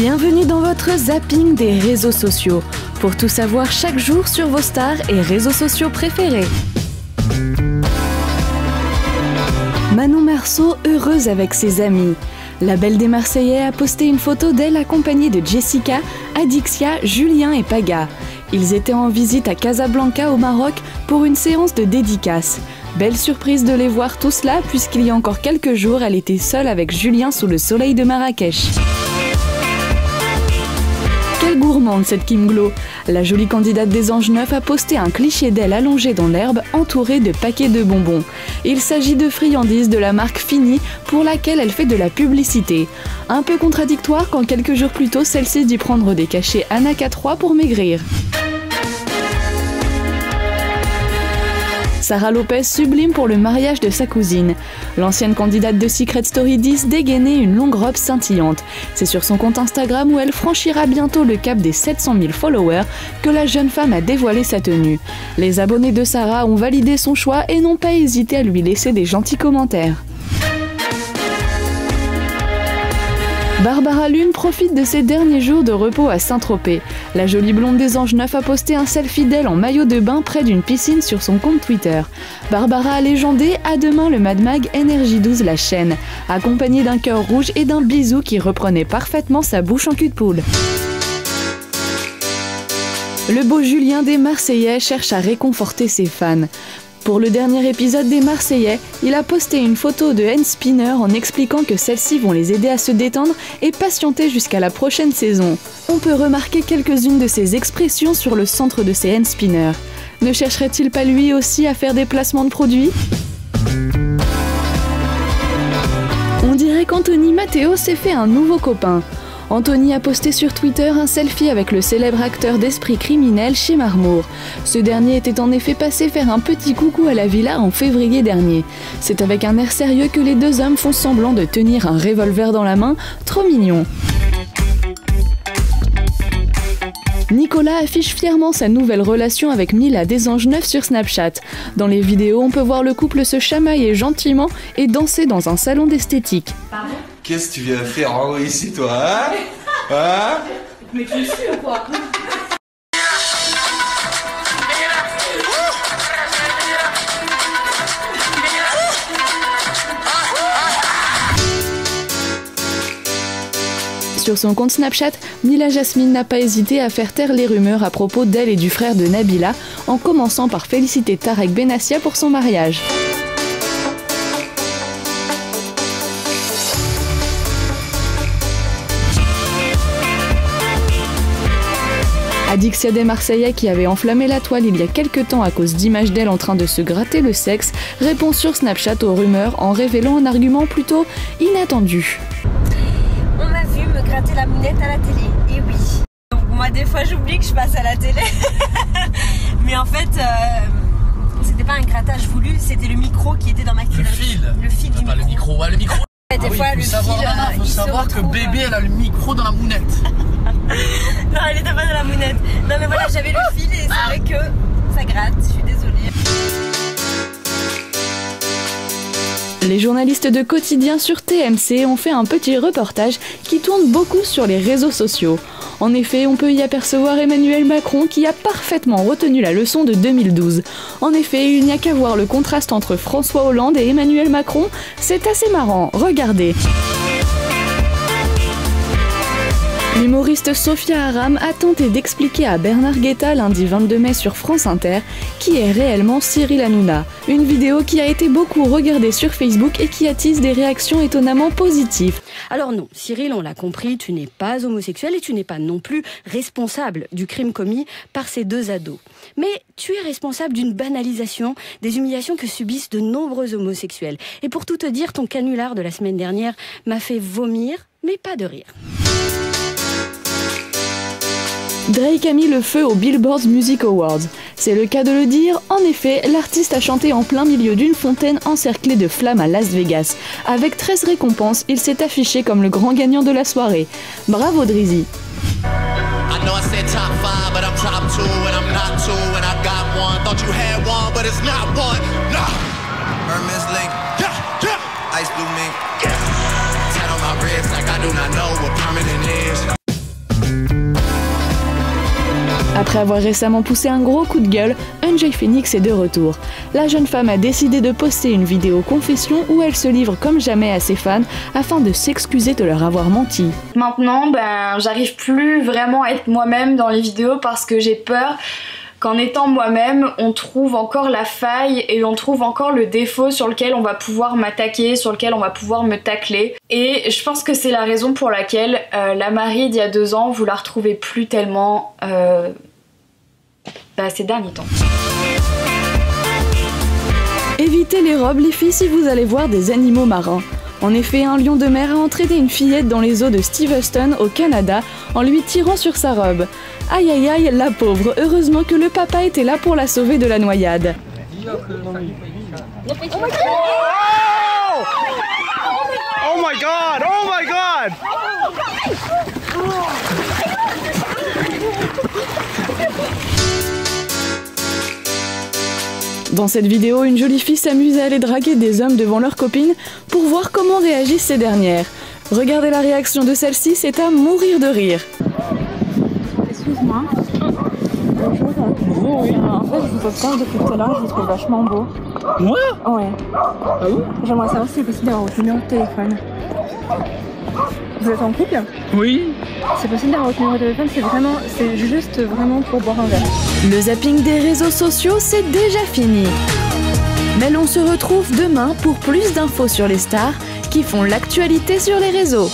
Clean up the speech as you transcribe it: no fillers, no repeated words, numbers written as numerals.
Bienvenue dans votre zapping des réseaux sociaux, pour tout savoir chaque jour sur vos stars et réseaux sociaux préférés. Manon Marceau heureuse avec ses amis. La belle des Marseillais a posté une photo d'elle accompagnée de Jessica, Adixia, Julien et Paga. Ils étaient en visite à Casablanca au Maroc pour une séance de dédicace. Belle surprise de les voir tous là puisqu'il y a encore quelques jours, elle était seule avec Julien sous le soleil de Marrakech. Quelle gourmande cette Kim Glo! La jolie candidate des Anges 9 a posté un cliché d'elle allongée dans l'herbe entourée de paquets de bonbons. Il s'agit de friandises de la marque Fini pour laquelle elle fait de la publicité. Un peu contradictoire quand quelques jours plus tôt celle-ci dit prendre des cachets Anaca 3 pour maigrir. Sarah Lopez sublime pour le mariage de sa cousine. L'ancienne candidate de Secret Story 10 dégainait une longue robe scintillante. C'est sur son compte Instagram où elle franchira bientôt le cap des 700 000 followers que la jeune femme a dévoilé sa tenue. Les abonnés de Sarah ont validé son choix et n'ont pas hésité à lui laisser des gentils commentaires. Barbara Lune profite de ses derniers jours de repos à Saint-Tropez. La jolie blonde des Anges 9 a posté un selfie d'elle en maillot de bain près d'une piscine sur son compte Twitter. Barbara a légendé « À demain le Mad Mag Énergie 12 la chaîne », accompagnée d'un cœur rouge et d'un bisou qui reprenait parfaitement sa bouche en cul de poule. Le beau Julien des Marseillais cherche à réconforter ses fans. Pour le dernier épisode des Marseillais, il a posté une photo de hand spinner en expliquant que celles-ci vont les aider à se détendre et patienter jusqu'à la prochaine saison. On peut remarquer quelques-unes de ses expressions sur le centre de ses hand spinners. Ne chercherait-il pas lui aussi à faire des placements de produits ? On dirait qu'Anthony Matteo s'est fait un nouveau copain. Anthony a posté sur Twitter un selfie avec le célèbre acteur d'Esprit criminel chez Marmour. Ce dernier était en effet passé faire un petit coucou à la villa en février dernier. C'est avec un air sérieux que les deux hommes font semblant de tenir un revolver dans la main, trop mignon. Nicolas affiche fièrement sa nouvelle relation avec Mila des Anges 9 sur Snapchat. Dans les vidéos, on peut voir le couple se chamailler gentiment et danser dans un salon d'esthétique. Qu'est-ce que tu viens faire en haut ici, toi, hein? Hein? Mais tu suis ou quoi? Sur son compte Snapchat, Mila Jasmine n'a pas hésité à faire taire les rumeurs à propos d'elle et du frère de Nabila, en commençant par féliciter Tarek Benassia pour son mariage. Adixia des Marseillais, qui avait enflammé la toile il y a quelques temps à cause d'images d'elle en train de se gratter le sexe, répond sur Snapchat aux rumeurs en révélant un argument plutôt inattendu. On m'a vu me gratter la mounette à la télé, et oui. Donc moi des fois j'oublie que je passe à la télé. Mais en fait, c'était pas un grattage voulu, c'était le micro qui était dans ma culotte. Le fil du micro. Ouais, le micro. Et des fois le fil, faut savoir que bébé elle a le micro dans la mounette. Non, elle était pas dans la mounette. Non mais voilà, j'avais le fil et c'est vrai que ça gratte, je suis désolée. Les journalistes de Quotidien sur TMC ont fait un petit reportage qui tourne beaucoup sur les réseaux sociaux. En effet, on peut y apercevoir Emmanuel Macron qui a parfaitement retenu la leçon de 2012. En effet, il n'y a qu'à voir le contraste entre François Hollande et Emmanuel Macron, c'est assez marrant, regardez. L'humoriste Sophia Aram a tenté d'expliquer à Bernard Guetta lundi 22 mai sur France Inter qui est réellement Cyril Hanouna. Une vidéo qui a été beaucoup regardée sur Facebook et qui attise des réactions étonnamment positives. Alors non, Cyril, on l'a compris, tu n'es pas homosexuel et tu n'es pas non plus responsable du crime commis par ces deux ados. Mais tu es responsable d'une banalisation des humiliations que subissent de nombreux homosexuels. Et pour tout te dire, ton canular de la semaine dernière m'a fait vomir, mais pas de rire. Drake a mis le feu aux Billboard Music Awards. C'est le cas de le dire, en effet, l'artiste a chanté en plein milieu d'une fontaine encerclée de flammes à Las Vegas. Avec 13 récompenses, il s'est affiché comme le grand gagnant de la soirée. Bravo Drizzy. Après avoir récemment poussé un gros coup de gueule, Enjoy Phoenix est de retour. La jeune femme a décidé de poster une vidéo confession où elle se livre comme jamais à ses fans afin de s'excuser de leur avoir menti. Maintenant, j'arrive plus vraiment à être moi-même dans les vidéos parce que j'ai peur qu'en étant moi-même, on trouve encore la faille et on trouve encore le défaut sur lequel on va pouvoir m'attaquer, sur lequel on va pouvoir me tacler. Et je pense que c'est la raison pour laquelle la Marie d'il y a 2 ans, vous la retrouvez plus tellement ces derniers temps. Évitez les robes les filles si vous allez voir des animaux marins. En effet, un lion de mer a entraîné une fillette dans les eaux de Steveston au Canada en lui tirant sur sa robe. Aïe aïe aïe, la pauvre, heureusement que le papa était là pour la sauver de la noyade. Oh my god! Oh my god! Dans cette vidéo, une jolie fille s'amuse à aller draguer des hommes devant leurs copines pour voir comment réagissent ces dernières. Regardez la réaction de celle-ci, c'est à mourir de rire. Excuse-moi. Bonjour. Bonjour, oui. En fait, je vous observe depuis tout à l'heure, je vous trouve vachement beau. Moi? Ouais. Ah bon? J'aimerais savoir si c'est possible d'avoir votre numéro de téléphone. Vous êtes en couple? Oui. C'est possible d'avoir votre numéro de téléphone, c'est juste vraiment pour boire un verre. Le zapping des réseaux sociaux, c'est déjà fini. Mais l'on se retrouve demain pour plus d'infos sur les stars qui font l'actualité sur les réseaux.